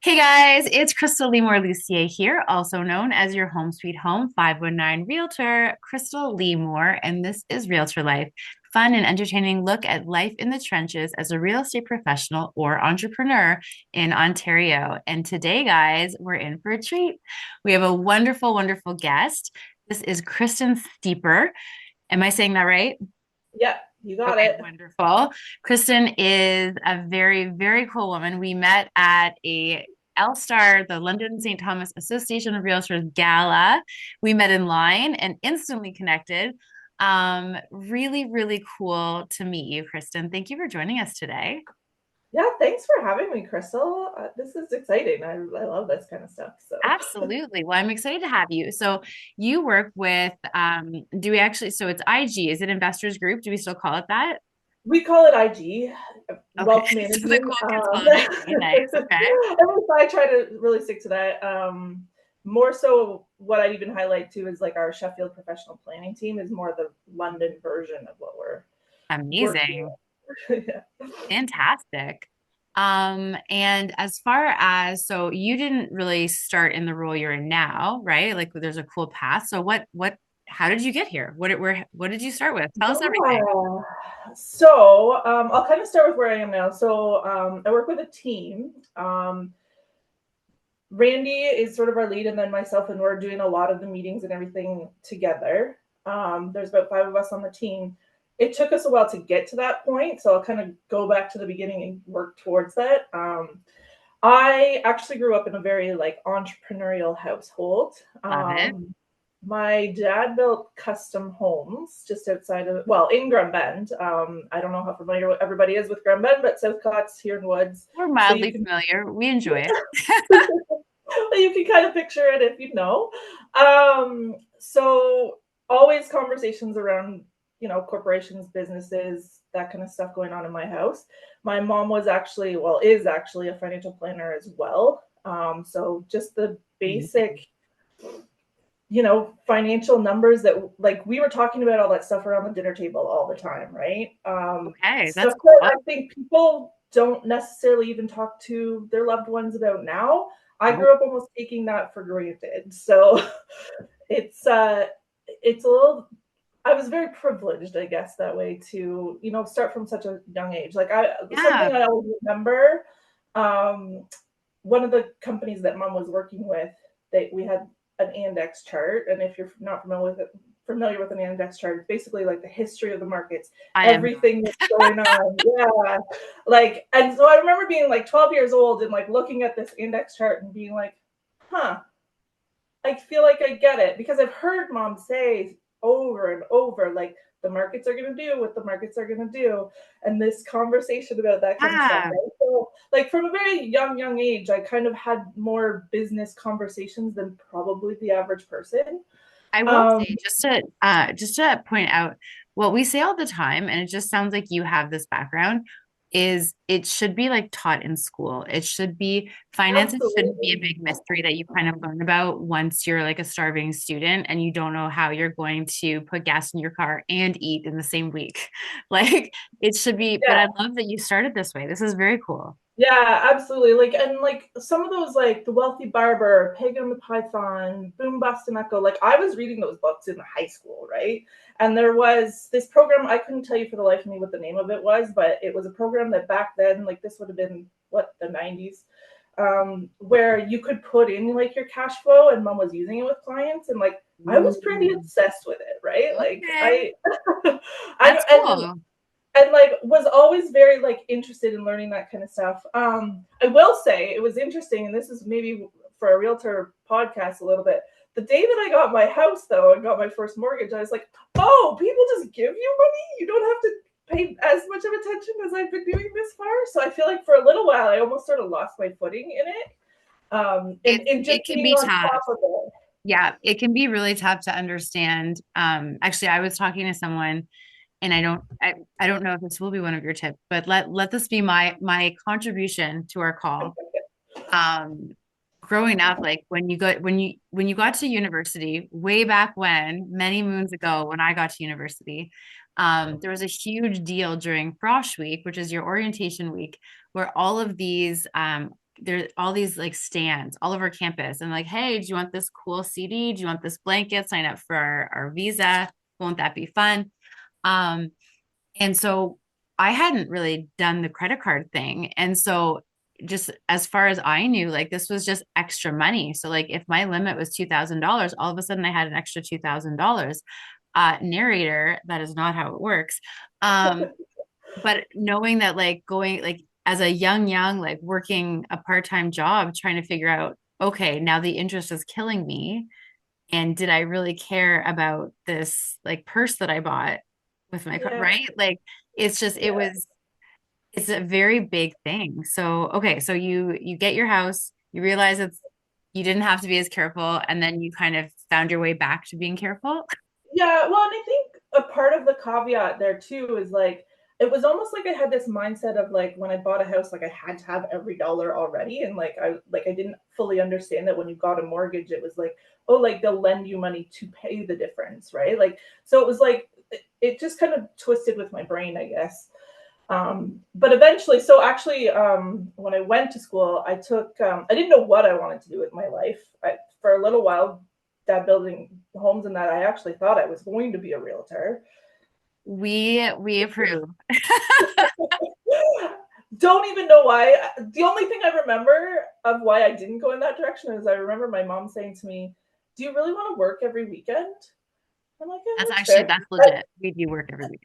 Hey guys, it's Krystal Lee Moore Lucier here, also known as your home sweet home 519 Realtor Krystal Lee Moore, and this is Realtor Life. Fun and entertaining look at life in the trenches as a real estate professional or entrepreneur in Ontario. And today, guys, we're in for a treat. We have a wonderful, wonderful guest. This is Kristen Steeper. Am I saying that right? Yep, you got Okay, it. wonderful. Kristen is a very, very cool woman. We met at a L-Star, the London St. Thomas Association of Realtors Gala. We met in line and instantly connected. Really, really cool to meet you, Kristen. Thank you for joining us today. Yeah, thanks for having me, Crystal. This is exciting. I love this kind of stuff. So Absolutely. Well, I'm excited to have you. So you work with, do we actually, so it's IG, is it Investors Group? Do we still call it that? we call it IG, Okay. Wealth So the Management. cool kids call it IG. Nice. Okay. I try to really stick to that. More so, what I'd even highlight too is like our Sheffield professional planning team is more the London version of what we're working Amazing. with. Yeah. Fantastic. And as far as, so you didn't really start in the role you're in now, right? Like there's a cool path. So how did you get here? What did you start with? Tell us everything. Yeah. So I'll kind of start with where I am now. So I work with a team. Randy is sort of our lead, and then myself, and we're doing a lot of the meetings and everything together. There's about five of us on the team. It took us a while to get to that point, so I'll kind of go back to the beginning and work towards that. I actually grew up in a very like entrepreneurial household. Love it. My dad built custom homes just outside of, well, in Grand Bend. I don't know how familiar everybody is with Grand Bend, but South Cots here in Woods. We're So you mildly can familiar. We enjoy it. you can kind of picture it if you know. So always conversations around, corporations, businesses, that kind of stuff going on in my house. My mom was actually, well, is actually a financial planner as well. So just the Amazing. basic, financial numbers that like we were talking about all that stuff around the dinner table all the time, right? Okay, that's Stuff that cool. I think people don't necessarily even talk to their loved ones about now. I Nope. grew up almost taking that for granted. So it's a little, I was very privileged, I guess, that way to, start from such a young age. Like Yeah. something I always remember, um, one of the companies that mom was working with, we had an index chart, and if you're not familiar with an index chart, it's basically like the history of the markets, I am not. everything that's going on. Yeah, like, and so I remember being like 12 years old and like looking at this index chart and being like, huh, I feel like I get it because I've heard mom say over and over, like, the markets are going to do what the markets are going to do. And this conversation about that kind of stuff. Yeah. Right? So, like, from a very young age, I kind of had more business conversations than probably the average person. I will Um, say just to point out what we say all the time, and it just sounds like you have this background, is it should be like taught in school. It should be finances shouldn't be a Absolutely. big mystery that you kind of learn about once you're like a starving student and you don't know how you're going to put gas in your car and eat in the same week. Like it should be, but Yeah. I love that you started this way. This is very cool. Yeah, absolutely. Like, and like some of those, like The Wealthy Barber, Pig and the Python, Boom Bust and Echo. Like, I was reading those books in high school, right? And there was this program. I couldn't tell you for the life of me what the name of it was, but it was a program that back then, like this would have been what, the '90s, where you could put in like your cash flow, and mom was using it with clients, and like I was pretty Ooh, obsessed with it, right? Like okay. I, That's and cool. like was always very like interested in learning that kind of stuff. I will say it was interesting, and this is maybe for a realtor podcast a little bit. The day that I got my house though and got my first mortgage, I was like, oh, people just give you money. You don't have to pay as much of attention as I've been doing this far. So I feel like for a little while I almost sort of lost my footing in it. And just It can being be on tough. top of it. Yeah, it can be really tough to understand. Actually, I was talking to someone, and I don't know if this will be one of your tips, but let this be my contribution to our call. Um, Growing up, like when you got to university, way back when, many moons ago, when I got to university, there was a huge deal during Frosh Week, which is your orientation week, where all of these there's all these like stands all over campus and like, hey, do you want this cool CD? Do you want this blanket? Sign up for our visa. Won't that be fun? Um, and so I hadn't really done the credit card thing. And so just as far as I knew, like this was just extra money. So like if my limit was $2,000, all of a sudden I had an extra $2,000. Narrator, that is not how it works. But knowing that like going like as a young, like working a part-time job, trying to figure out, okay, now the interest is killing me. And did I really care about this like purse that I bought with my card, Yeah, right? Like it's just yeah. it's a very big thing. So okay, so you get your house, you realize you didn't have to be as careful, and then you kind of found your way back to being careful. Yeah, well, and I think a part of the caveat there too is like it was almost like I had this mindset of like when I bought a house, like I had to have every dollar already, and like I didn't fully understand that when you got a mortgage, it was like, oh, like they'll lend you money to pay the difference, right? Like so it was like it just kind of twisted with my brain, I guess. But eventually, so actually, when I went to school, I didn't know what I wanted to do with my life. For a little while, that building homes and that, I actually thought I was going to be a realtor. We approve. Don't even know why. The only thing I remember of why I didn't go in that direction is I remember my mom saying to me, "Do you really want to work every weekend?" I'm like, "Yeah, that's fair." That's legit. We do work every week.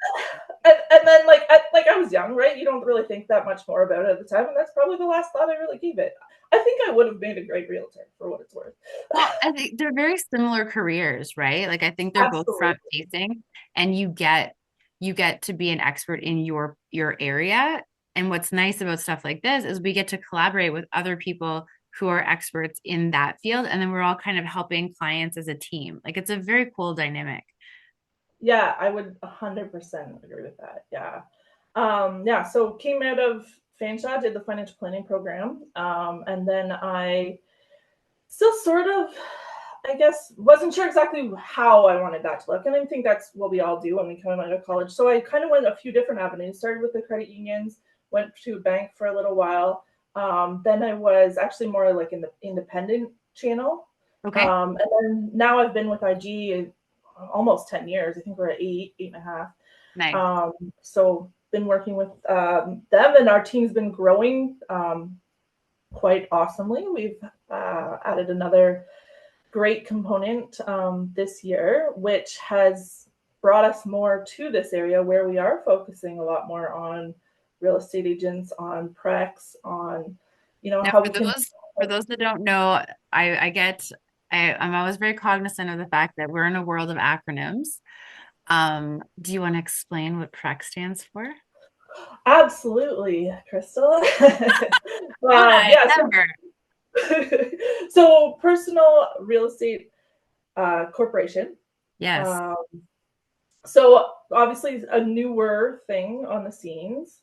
And then like I was young, right? You don't really think that much more about it at the time, and that's probably the last thought I really gave it. I think I would have made a great realtor for what it's worth. Well, I think they're very similar careers, right? Like I think they're both front Absolutely. facing and you get to be an expert in your area. And what's nice about stuff like this is we get to collaborate with other people who are experts in that field and then we're all kind of helping clients as a team. Like it's a very cool dynamic. Yeah, I would 100% agree with that. Yeah. Yeah, so came out of Fanshawe, did the financial planning program. And then I still sort of, I guess, wasn't sure exactly how I wanted that to look. And I think that's what we all do when we come out of college. So I kind of went a few different avenues, started with the credit unions, went to a bank for a little while. Then I was actually more like in the independent channel. Okay. And then now I've been with IG almost 10 years. I think we're at 8.5. Nice. So been working with them, and our team's been growing quite awesomely. We've added another great component this year, which has brought us more to this area where we are focusing a lot more on real estate agents, on precs, on Now how we can. for those that don't know, I get I'm always very cognizant of the fact that we're in a world of acronyms. Do you want to explain what PREC stands for? Absolutely, Krystal. Don't I? Yeah, Never. so personal real estate corporation. Yes. Um, so obviously a newer thing on the scenes.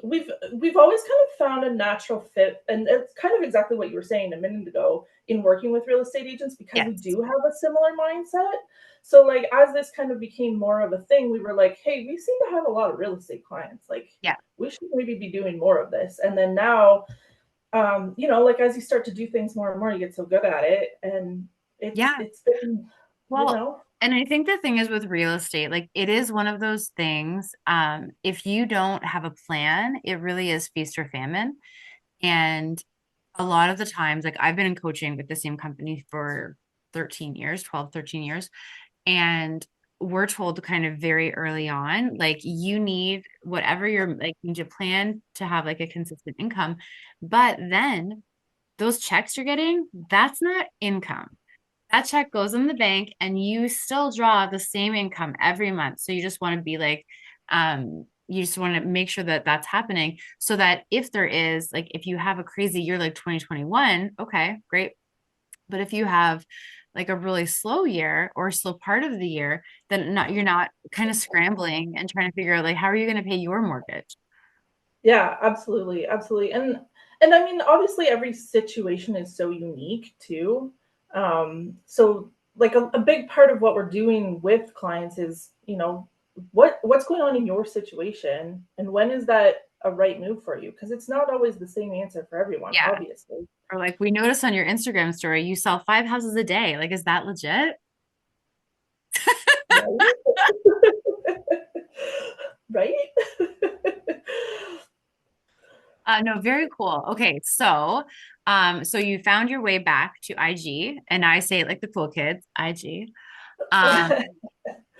We've always kind of found a natural fit, and it's kind of exactly what you were saying a minute ago in working with real estate agents because we Yes. do have a similar mindset. So like as this kind of became more of a thing, we were like, hey, we seem to have a lot of real estate clients. Like Yeah. we should maybe be doing more of this. And then now, like as you start to do things more and more, you get so good at it, and Yeah. it's been, you Well, know, and I think the thing is with real estate, like it is one of those things, if you don't have a plan, it really is feast or famine. And a lot of the times, like I've been in coaching with the same company for 13 years, 12, 13 years. And we're told kind of very early on, like you need whatever you're like, you need to plan to have like a consistent income. But then those checks you're getting, that's not income. That check goes in the bank and you still draw the same income every month. So you just want to be like, you just want to make sure that that's happening so that if there is like, if you have a crazy year like 2021, okay, great. But if you have like a really slow year or a slow part of the year, then not you're not kind of scrambling and trying to figure out like how are you going to pay your mortgage? yeah, absolutely, absolutely. And I mean, obviously every situation is so unique too. So like a big part of what we're doing with clients is, what's going on in your situation and when is that a right move for you, because it's not always the same answer for everyone, Yeah. obviously. Or like we noticed on your Instagram story, you sell 5 houses a day. Like, is that legit? Right. Right. No, very cool. Okay, so you found your way back to IG, and I say it like the cool kids, IG. Um,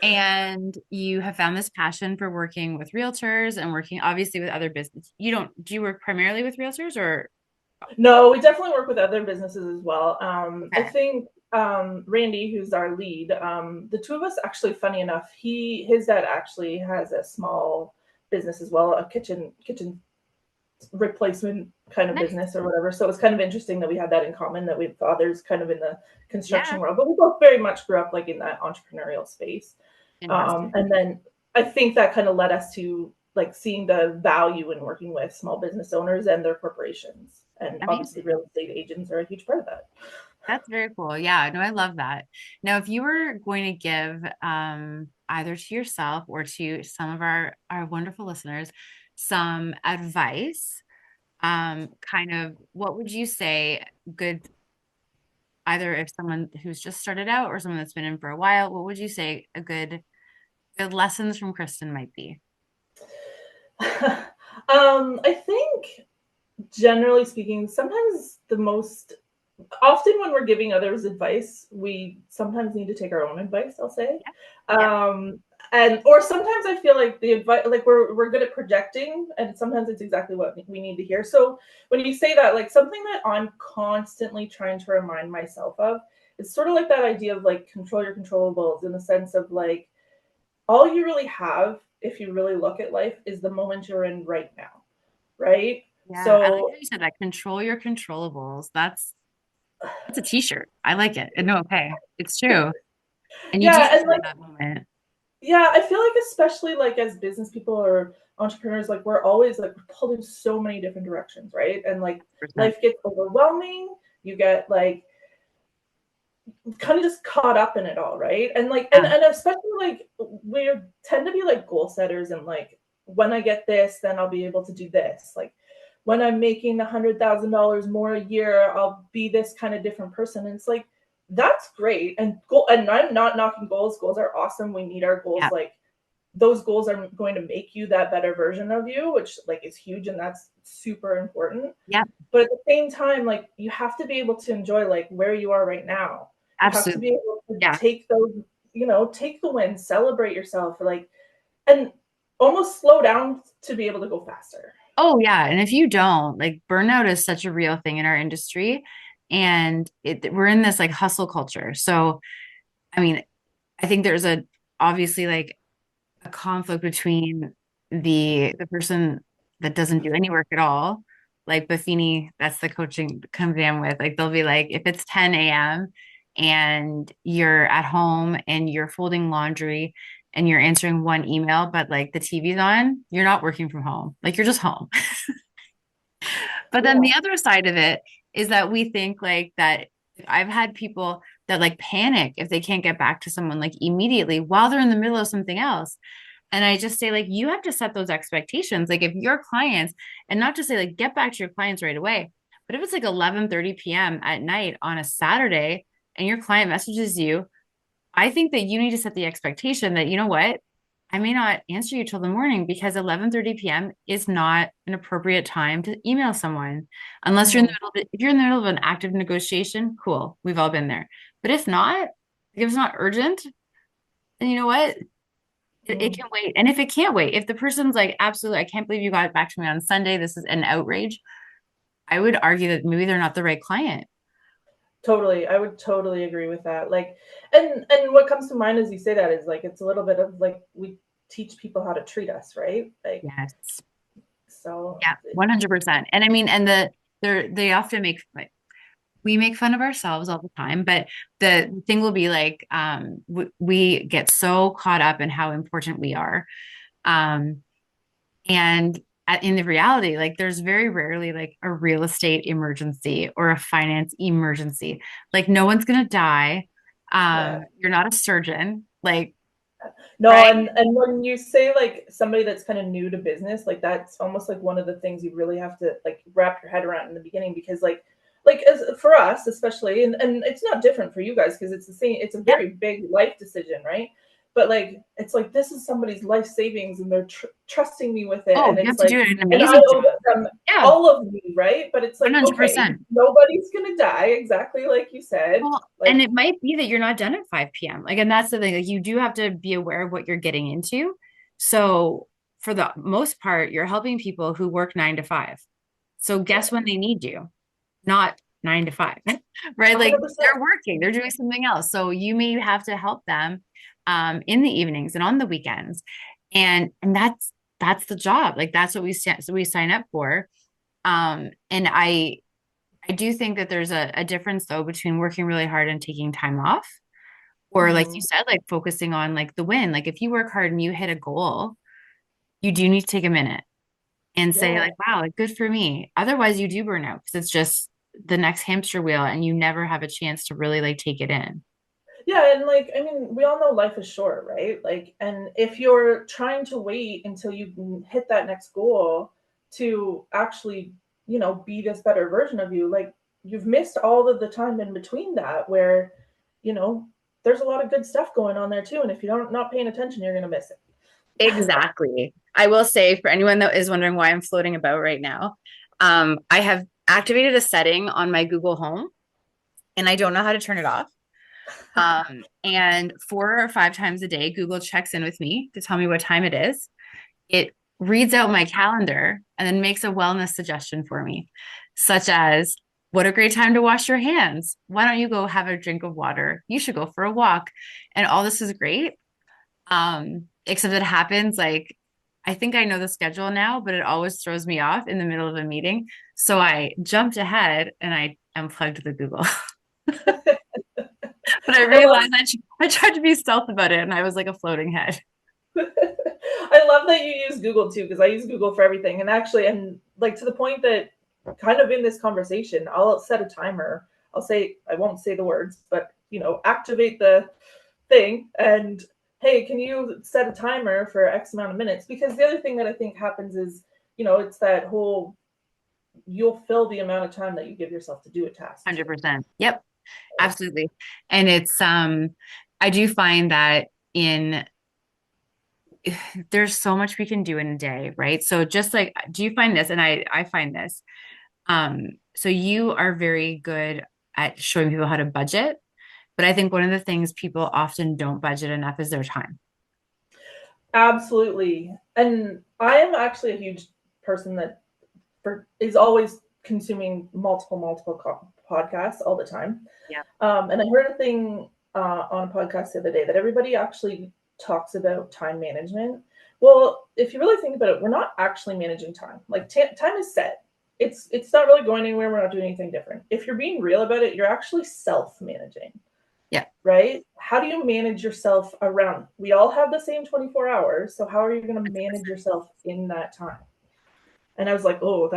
and you have found this passion for working with realtors and working obviously with other business. Do you work primarily with realtors or No, we definitely work with other businesses as well. I okay. think Randy, who's our lead, the two of us actually, funny enough, his dad actually has a small business as well, a kitchen replacement kind of Nice. business or whatever. So it was kind of interesting that we had that in common, that we have fathers kind of in the Yeah, construction world, but we both very much grew up like in that entrepreneurial space. interesting. And then I think that kind of led us to like seeing the value in working with small business owners and their corporations. And obviously, Amazing. real estate agents are a huge part of that. That's very cool. Yeah, no, I love that. Now, if you were going to give either to yourself or to some of our wonderful listeners some advice, kind of what would you say good either if someone who's just started out or someone that's been in for a while, what would you say a good lessons from Kristen might be? I think generally speaking, sometimes the most often when we're giving others advice, we sometimes need to take our own advice, I'll say. Yeah. Yep. Um, and or sometimes I feel like the advice, like we're good at projecting, and sometimes it's exactly what we need to hear. So when you say that, like something that I'm constantly trying to remind myself of, it's sort of like that idea of like control your controllables, in the sense of like all you really have, if you really look at life, is the moment you're in right now, right? Yeah. I like So how you said that. Control your controllables. That's a t-shirt. I like it. And no, okay. It's true. And you do yeah, just and live like that moment. yeah, I feel like especially like as business people or entrepreneurs, like we're always like pulled in so many different directions, right? And like 100%. life gets overwhelming. You get like kind of just caught up in it all, right? And like Yeah. and especially like we tend to be like goal setters, and like when I get this, then I'll be able to do this. Like when I'm making $100,000 more a year, I'll be this kind of different person. And it's like that's great. And goal, and I'm not knocking goals. Goals are awesome. We need our goals. Yeah. Like those goals are going to make you that better version of you, which like is huge, and that's super important. Yeah. But at the same time, like you have to be able to enjoy like where you are right now. You have to be Absolutely. able to Yeah. take those, take the wins, celebrate yourself, like, and almost slow down to be able to go faster. Oh, yeah. And if you don't, like burnout is such a real thing in our industry. And we're in this like hustle culture. So, I mean, I think there's obviously like a conflict between the person that doesn't do any work at all. Like Buffini, that's the coaching company I'm with. Like they'll be like, if it's 10 a.m. and you're at home and you're folding laundry and you're answering one email, but like the TV's on, you're not working from home. Like you're just home. But then Yeah. the other side of it is that we think like that I've had people that like panic if they can't get back to someone like immediately while they're in the middle of something else. And I just say, like, you have to set those expectations. Like, if your clients, and not just say, like, get back to your clients right away, but if it's like 11:30 p.m. at night on a Saturday and your client messages you, I think that you need to set the expectation that, you know what? I may not answer you till the morning because 11:30 p.m. is not an appropriate time to email someone. Unless you're in the Mm-hmm. middle of if you're in the middle of an active negotiation, cool. We've all been there. But if not, if it's not urgent, then you know what? It Mm-hmm. can wait. And if it can't wait, if the person's like, absolutely, I can't believe you got back to me on Sunday, this is an outrage, I would argue that maybe they're not the right client. Totally, I would totally agree with that. Like, and what comes to mind as you say that is like it's a little bit of like we teach people how to treat us, right? Like, Yes. so Yeah, 100%. And I mean, and they often we make fun of ourselves all the time, but the thing will be like, we get so caught up in how important we are. Um, And in the reality, like there's very rarely like a real estate emergency or a finance emergency. Like no one's gonna die. yeah. You're not a surgeon. Like No, right? and when you say like somebody that's kind of new to business, like that's almost like one of the things you really have to like wrap your head around in the beginning, because like as for us especially, and it's not different for you guys because it's the same, it's a Yep. very big life decision, right? But like it's like this is somebody's life savings and they're trusting me with it, Oh, and you have it's to do like, an and I amazing owe job. them Yeah, all of me, right? But it's like, okay, 100%. nobody's gonna die, exactly like you said. Well, and Like, it might be that you're not done at 5 p.m. Like, and that's the thing. Like, you do have to be aware of what you're getting into. So, for the most part, you're helping people who work 9 to 5. So, yeah, guess when they need you? Not 9 to 5, right? Like, 100%. they're working, they're doing something else. So, you may have to help them in the evenings and on the weekends, and that's the job. Like, that's what we sign up for. And I do think that there's a difference though between working really hard and taking time off, or like you Mhm. said, like focusing on like the win. Like if you work hard and you hit a goal, you do need to take a minute and say Yeah. like, wow, like good for me. Otherwise you do burn out because it's just the next hamster wheel and you never have a chance to really like take it in. Yeah, and like, I mean, we all know life is short, right? Like, and if you're trying to wait until you hit that next goal to actually, be this better version of you, like you've missed all of the time in between that where, you know, there's a lot of good stuff going on there too. And if you don't not paying attention, you're gonna miss it. Exactly. I will say for anyone that is wondering why I'm floating about right now, I have activated a setting on my Google Home and I don't know how to turn it off. And 4 or 5 times a day, Google checks in with me to tell me what time it is. It reads out my calendar and then makes a wellness suggestion for me, such as, what a great time to wash your hands. Why don't you go have a drink of water? You should go for a walk. And all this is great. Except it happens like, I think I know the schedule now, but it always throws me off in the middle of a meeting. So I jumped ahead and I unplugged the Google. But I I love realized I tried to be stealth about it and I was like a floating head. I love that you use Google too, because I use Google for everything. And actually, and like to the point that kind of in this conversation, I'll set a timer. I'll say, I won't say the words, but activate the thing and hey, can you set a timer for X amount of minutes? Because the other thing that I think happens is, it's that whole, you'll fill the amount of time that you give yourself to do a task too. 100%. Yep, absolutely. And it's I do find that in there's so much we can do in a day, right? So just like, do you find this? And I find this. So you are very good at showing people how to budget, but I think one of the things people often don't budget enough is their time. Absolutely. And I am actually a huge person that is always consuming multiple podcasts all the time. Yeah. And I heard a thing on a podcast the other day that everybody actually talks about time management. Well, if you really think about it, we're not actually managing time. Like time is set. It's not really going anywhere. We're not doing anything different. If you're being real about it, you're actually self-managing, Yeah. right? How do you manage yourself around? We all have the same 24 hours. So how are you going to manage yourself in that time? And I was like, oh,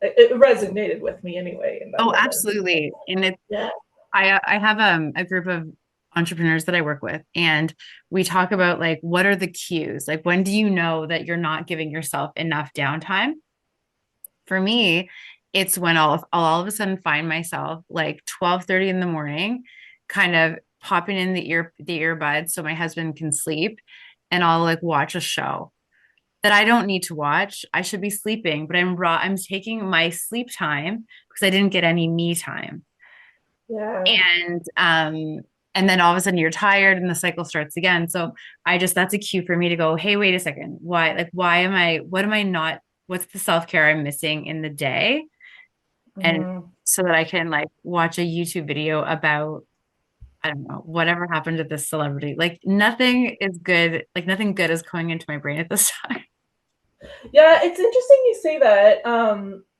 it resonated with me anyway in that Oh, moment. absolutely. And it Yeah. I have a group of entrepreneurs that I work with, and we talk about like what are the cues? Like when do you know that you're not giving yourself enough downtime? For me, it's when I'll all of a sudden find myself like 12:30 in the morning, kind of popping in the earbuds so my husband can sleep, and I'll like watch a show that I don't need to watch. I should be sleeping, but I'm taking my sleep time because I didn't get any me time. Yeah. And then all of a sudden you're tired and the cycle starts again. So that's a cue for me to go, hey, wait a second. Why am what am I not, what's the self-care I'm missing in the day? And Mhm. so that I can like watch a YouTube video about, I don't know, whatever happened to this celebrity. Like nothing is good, like nothing good is going into my brain at this time. Yeah, it's interesting you say that.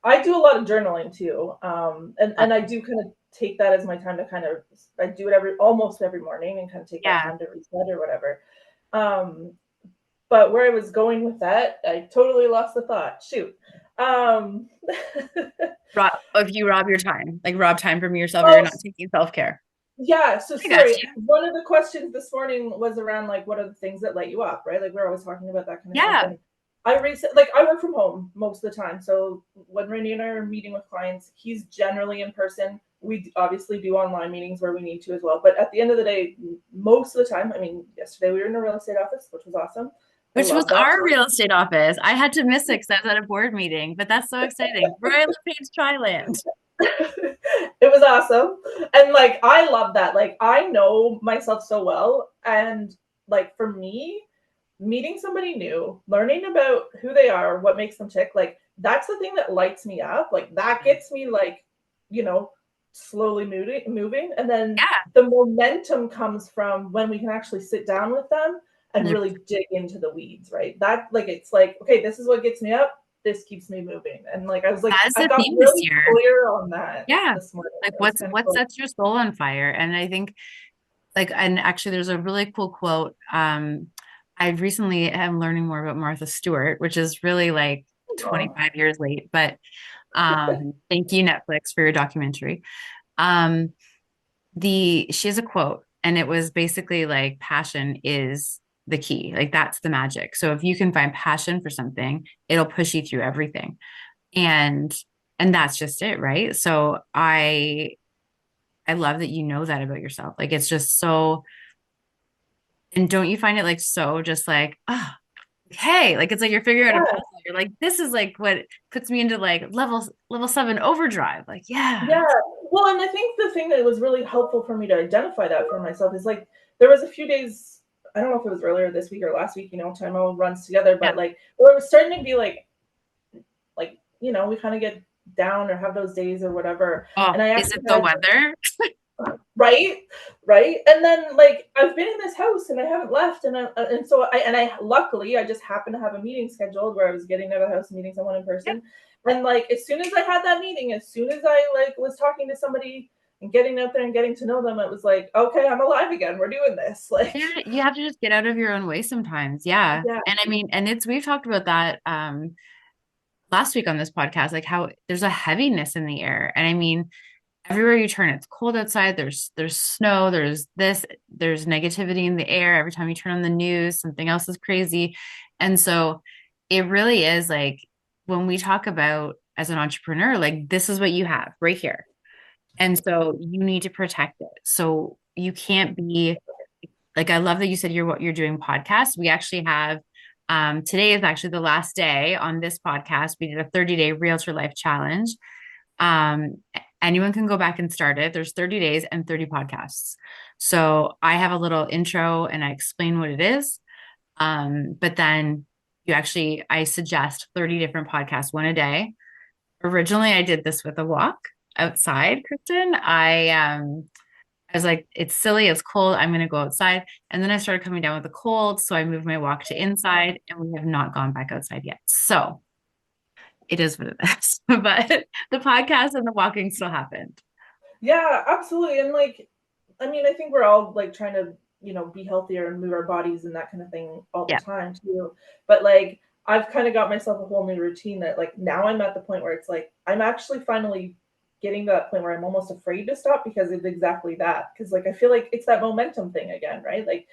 I do a lot of journaling too, and I do kind of take that as my time to kind of, I do it almost every morning and kind of take that Yeah. time to reset or whatever. Um, but where I was going with that, I totally lost the thought. Shoot. Um, If you rob your time, like rob time from yourself or you're oh, not taking self-care. Yeah, so I got sorry. you. One of the questions this morning was around like what are the things that light you up, right? Like we're always talking about that kind of stuff. Yeah. And like I work from home most of the time. So when Randy and I are meeting with clients, he's generally in person. We obviously do online meetings where we need to as well. But at the end of the day, most of the time, I mean, yesterday we were in a real estate office, which was awesome. I Which was love that our too. real estate office. I had to miss it because I was at a board meeting, but that's so exciting. Royal LePage Triland. It was awesome. And like I love that. Like I know myself so well. And like for me, meeting somebody new, learning about who they are, what makes them tick, like that's the thing that lights me up. Like that gets me like, you know, slowly moving. And then Yeah. the momentum comes from when we can actually sit down with them and Yeah. really dig into the weeds, right? That like it's like, okay, this is what gets me up. This keeps me moving. And like I was like, That is I the got theme this really year. clear on that Yeah. this morning. Like It was kind of what cool. sets your soul on fire? And I think like, and actually there's a really cool quote. I recently am learning more about Martha Stewart, which is really like Oh, 25 years late, but thank you, Netflix, for your documentary. Um, she has a quote, and it was basically like passion is the key. Like that's the magic. So if you can find passion for something, it'll push you through everything. And that's just it, right? So I love that you know that about yourself. Like it's just so, and don't you find it like so just like, oh, hey, like it's like you're figuring out a yeah. puzzle. You're like, this is like what puts me into like level 7 overdrive. Like, yeah. Yeah. Well, and I think the thing that was really helpful for me to identify that for myself is like there was a few days, I don't know if it was earlier this week or last week, you know, time all runs together, Yeah. but like where it was starting to be like, you know, we kind of get down or have those days or whatever. Oh, And I is actually it the had weather? right, right, and then like I've been in this house and I haven't left, and so I luckily I just happened to have a meeting scheduled where I was getting out of the house and meeting someone in Yeah. person, and like as soon as I had that meeting, as soon as I like was talking to somebody and getting out there and getting to know them, it was like, okay, I'm alive again, we're doing this. Like Yeah, you have to just get out of your own way sometimes. Yeah. yeah, And I mean, and we've talked about that last week on this podcast, like how there's a heaviness in the air. And I mean, everywhere you turn, it's cold outside, there's snow, there's negativity in the air. Every time you turn on the news, something else is crazy. And so it really is like when we talk about as an entrepreneur, like this is what you have right here. And so you need to protect it. So you can't be like, I love that you said you're doing podcasts. We actually have today is actually the last day on this podcast. We did a 30-day Realtor Life Challenge. Um, Anyone can go back and start it. There's 30 days and 30 podcasts. So I have a little intro and I explain what it is. But then I suggest 30 different podcasts, one a day. Originally, I did this with a walk outside, Kristen. I was like, it's silly, it's cold, I'm gonna go outside. And then I started coming down with a cold, so I moved my walk to inside, and we have not gone back outside yet. So it is what it is. But the podcast and the walking still happened. yeah, absolutely. And like I mean, I think we're all like trying to, you know, be healthier and move our bodies and that kind of thing all the Yeah. time too. But like I've kind of got myself a whole new routine that like now I'm at the point where it's like I'm actually finally getting to that point where I'm almost afraid to stop because of exactly that. Because like I feel like it's that momentum thing again, right? Like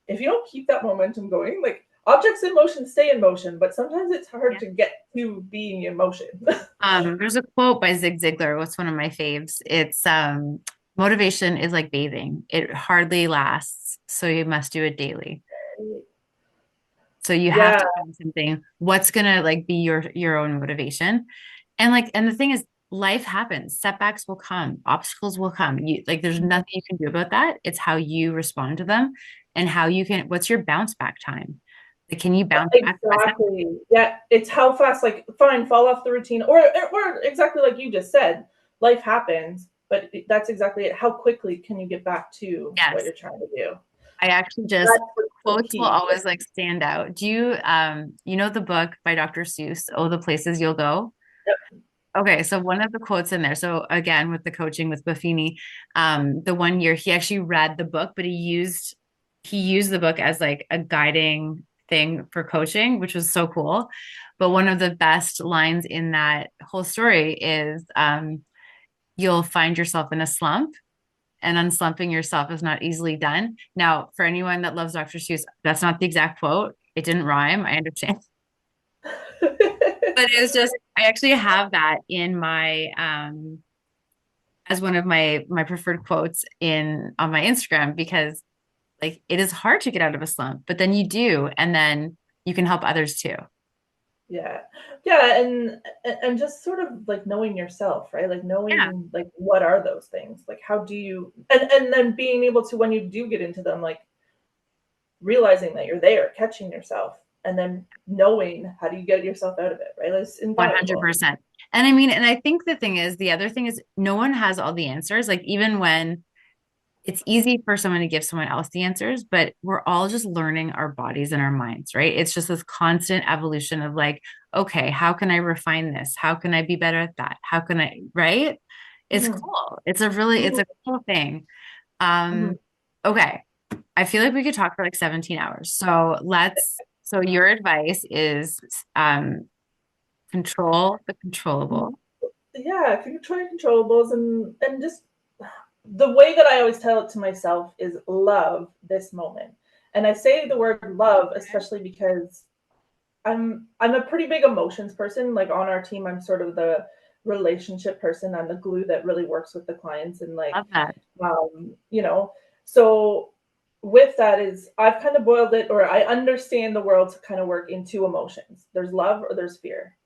if you don't keep that momentum going, like objects in motion stay in motion, but sometimes it's hard Yeah. to get to being in motion. There's a quote by Zig Ziglar. What's one of my faves? It's motivation is like bathing. It hardly lasts, so you must do it daily. So you have Yeah, to find something. What's gonna like be your own motivation? And like, and the thing is, life happens. Setbacks will come, obstacles will come. You like, there's nothing you can do about that. It's how you respond to them and how you can. What's your bounce back time? Like, can you bounce back fast enough? exactly. Yeah, it's how fast, like, fine, fall off the routine, or exactly like you just said, life happens, but that's exactly it. How quickly can you get back to what Yes, you're trying to do? I actually just That's the quotes will key. always like stand out. Do you you know the book by Dr. Seuss, Oh, the Places You'll Go? Okay, so one of the quotes in there. So again, with the coaching with Buffini, the one year he actually read the book, but he used the book as like a guiding thing for coaching, which was so cool. But one of the best lines in that whole story is you'll find yourself in a slump and unslumping yourself is not easily done. Now, for anyone that loves Dr. Seuss, that's not the exact quote. It didn't rhyme. I understand. But it was just, I actually have that in my as one of my preferred quotes in on my Instagram because like it is hard to get out of a slump, but then you do, and then you can help others too. Yeah. Yeah, and just sort of like knowing yourself, right? Like Yeah, knowing like what are those things? Like how do you and then being able to when you do get into them, like realizing that you're there, catching yourself, and then knowing how do you get yourself out of it, right? Like, it's invaluable. 100%. And I mean, and I think the thing is, the other thing is no one has all the answers. Like even when it's easy for someone to give someone else the answers, but we're all just learning our bodies and our minds, right? It's just this constant evolution of like, okay, how can I refine this? How can I be better at that? How can I, right? It's Mm-hmm. cool. It's a cool thing. Mm-hmm. Um, okay. I feel like we could talk for like 17 hours. So your advice is control the Mm-hmm. controllable. Yeah, control controllables and just the way that I always tell it to myself is love this moment. And I say the word love especially because I'm a pretty big emotions person. Like on our team, I'm sort of the relationship person. I'm the glue that really works with the clients and like Love that. you know, so with that is I've kind of boiled it or I understand the world to kind of work in two emotions. There's love or there's fear,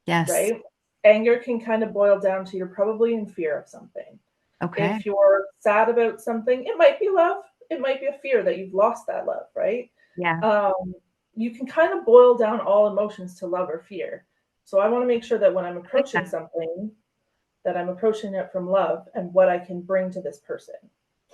Yes. right? Anger can kind of boil down to you're probably in fear of something. Okay. If you're sad about something, it might be love, it might be a fear that you've lost that love, right? Yeah. um, you can kind of boil down all emotions to love or fear. So I want to make sure that when I'm I like approaching that. something, that I'm approaching it from love and what I can bring to this person.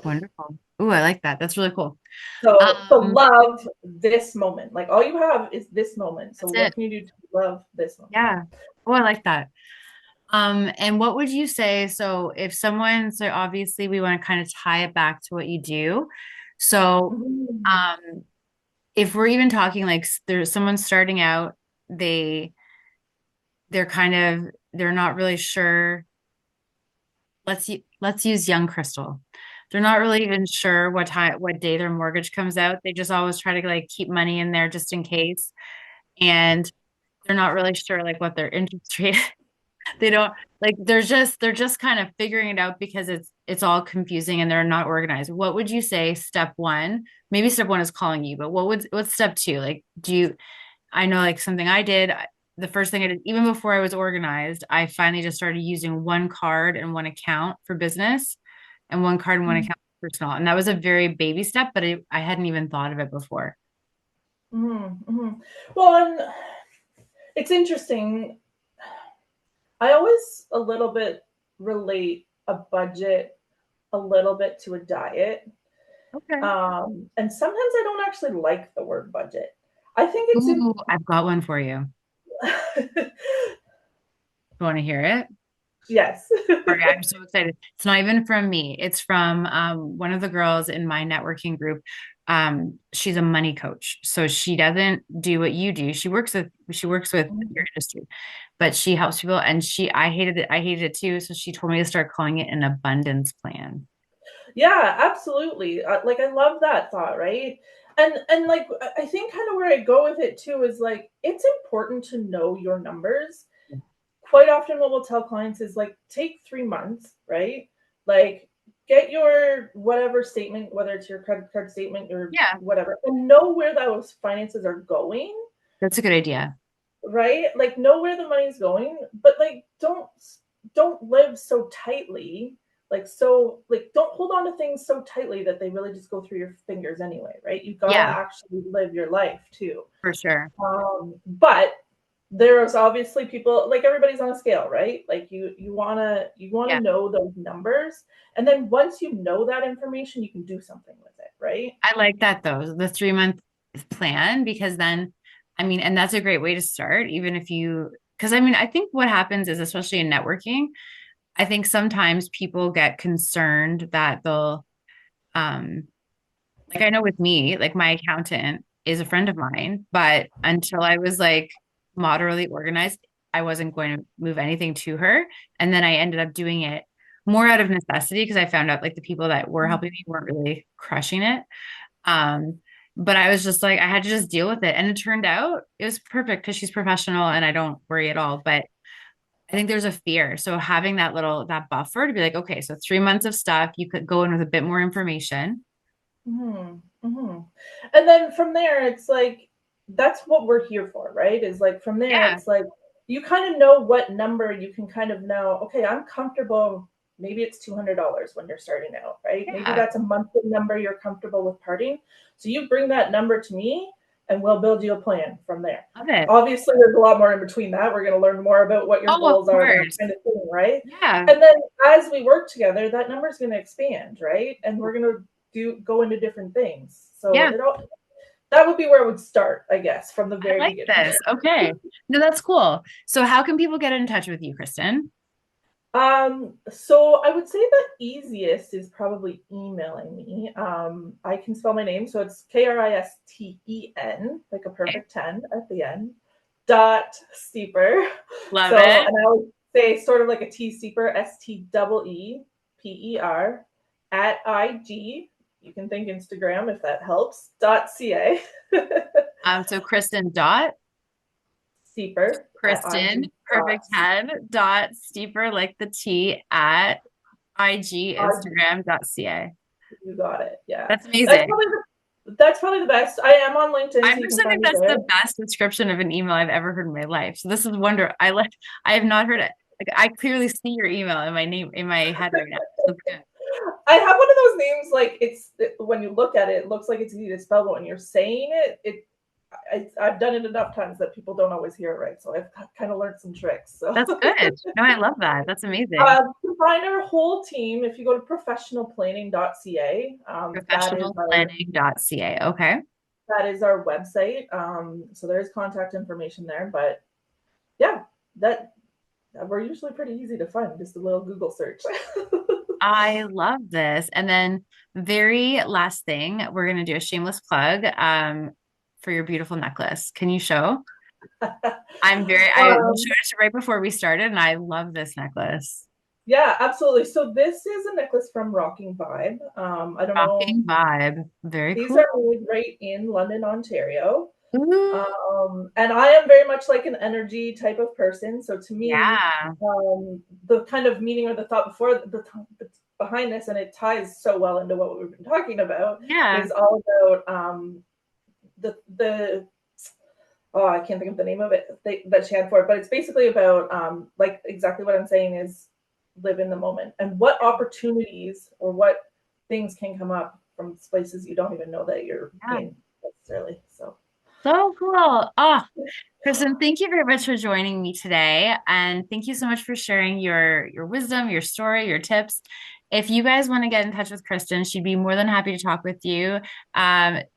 Wonderful. Ooh, I like that. That's really cool. So Um, love this moment. Like all you have is this moment. So that's what it. can you do to love this moment? Yeah. Oh, I like that. And what would you say? So if someone, so obviously we want to kind of tie it back to what you do. So, Mhm. um, if we're even talking like there's someone starting out, they're kind of they're not really sure. Let's use young Crystal. They're not really even sure what day their mortgage comes out. They just always try to like keep money in there just in case. And they're not really sure like what their interest rate they don't like they're just kind of figuring it out because it's all confusing and they're not organized. What would you say step one? Maybe step one is calling you, but what's step two? Like do you I know like something I did the first thing I did even before I was organized, I finally just started using one card and one account for business and one card and one account for personal. And that was a very baby step, but I hadn't even thought of it before. Mm-hmm. Well, and it's interesting. I always a little bit relate a budget a little bit to a diet. Okay. And sometimes I don't actually like the word budget. I think it's in. Ooh, I've got one for you. You want to hear it? Yes. Sorry, I'm so excited. It's not even from me. It's from one of the girls in my networking group. She's a money coach, so she doesn't do what you do. She works with your industry, but she helps people. And I hated it. I hated it too. So she told me to start calling it an abundance plan. Yeah, absolutely. Like I love that thought, right? And like I think kind of where I go with it too is like it's important to know your numbers. Quite often what we'll tell clients is like take 3 months, right? Like get your whatever statement, whether it's your credit card statement, your Yeah, whatever, and know where those finances are going, that's a good idea. right? Like know where the money's going, but like don't live so tightly, like so like don't hold on to things so tightly that they really just go through your fingers anyway, right? You gotta Yeah, actually live your life too. for sure. But there's obviously people like everybody's on a scale, right? Like you wanna Yeah, know those numbers, and then once you know that information, you can do something with it, right? I like that though, the 3 month plan, because then, I mean, and that's a great way to start, even if because I mean, I think what happens is, especially in networking, I think sometimes people get concerned that um, like I know with me, like my accountant is a friend of mine, but until I was like moderately organized, I wasn't going to move anything to her. And then I ended up doing it more out of necessity because I found out like the people that were helping me weren't really crushing it. Um, but I was just like, I had to just deal with it. And it turned out it was perfect because she's professional and I don't worry at all. But I think there's a fear. So having that buffer to be like, okay, so 3 months of stuff, you could go in with a bit more information. Hmm. Hmm. And then from there, it's like that's what we're here for, right? Is like from there, Yeah. it's like you kind of know what number you can kind of know. Okay, I'm comfortable. Maybe it's $200 when you're starting out, right? Maybe Yeah. that's a monthly number you're comfortable with parting. So you bring that number to me, and we'll build you a plan from there. Love it. Obviously, there's a lot more in between that. We're going to learn more about what your Oh, of goals are, that course. kind of thing, right? Yeah. And then as we work together, that number is going to expand, right? And we're going to go into different things. So Yeah. it all that would be where it would start, I guess, from the I very like beginning. this. Okay. No, that's cool. So how can people get in touch with you, Kristen? So I would say the easiest is probably emailing me. I can spell my name, so it's Kristen, like a Okay. perfect 10 at the end, dot steeper. Love So, it. and I would say sort of like a T steeper, STEEPER at IG. You can think Instagram if that helps, .ca. So Kristen dot Steeper at Kristen IG. perfect 10 dot steeper like the T at IG Instagram dot ca. You got it. Yeah. That's That's amazing. probably that's probably the best. I am on LinkedIn, I so you can personally find think me that's there. the best description of an email I've ever heard in my life. So this is wonder. I have not heard it. Like I clearly see your email in my name in my head right now. So it's good. I have one of those names like when you look at it, it looks like it's easy to spell, but when you're saying I've done it enough times that people don't always hear it right. So I've kind of learned some tricks. So That's good. No, I love that. That's amazing. to find our whole team, if you go to professionalplanning.ca, Professionalplanning.ca. Okay. that is our website. So there's contact information there. But yeah, that we're usually pretty easy to find. Just a little Google search. I love this. And then very last thing, we're gonna do a shameless plug for your beautiful necklace. Can you show? I you um, showed it right before we started, and I love this necklace. yeah, absolutely. So this is a necklace from Rocking Vibe. I don't know. Rocking vibe. Very These cool. are made right in London, Ontario. Ooh, And I am very much like an energy type of person. So to me, yeah. the kind of meaning or the thought behind this, and it ties so well into what we've been talking about, Yeah. is all about the oh, I can't think of the name of it that she had for it, but it's basically about like exactly what I'm saying is live in the moment and what opportunities or what things can come up from places you don't even know that you're Yeah. in necessarily. So So cool. Oh, Kristen, thank you very much for joining me today. And thank you so much for sharing your wisdom, your story, your tips. If you guys want to get in touch with Kristen, she'd be more than happy to talk with you.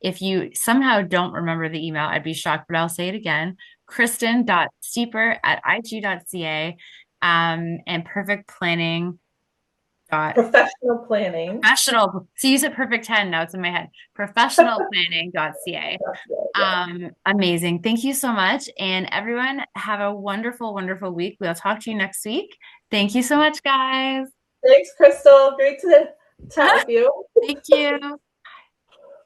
If you somehow don't remember the email, I'd be shocked, but I'll say it again. Kristen.steeper at IG.ca and perfect planning dot professional planning. professional. So you said perfect 10. Now it's in my head. Professionalplanning.ca. Yeah. Amazing. Thank you so much. And everyone, have a wonderful, wonderful week. We'll talk to you next week. Thank you so much, guys. Thanks, Crystal. Great to chat with you. Thank you.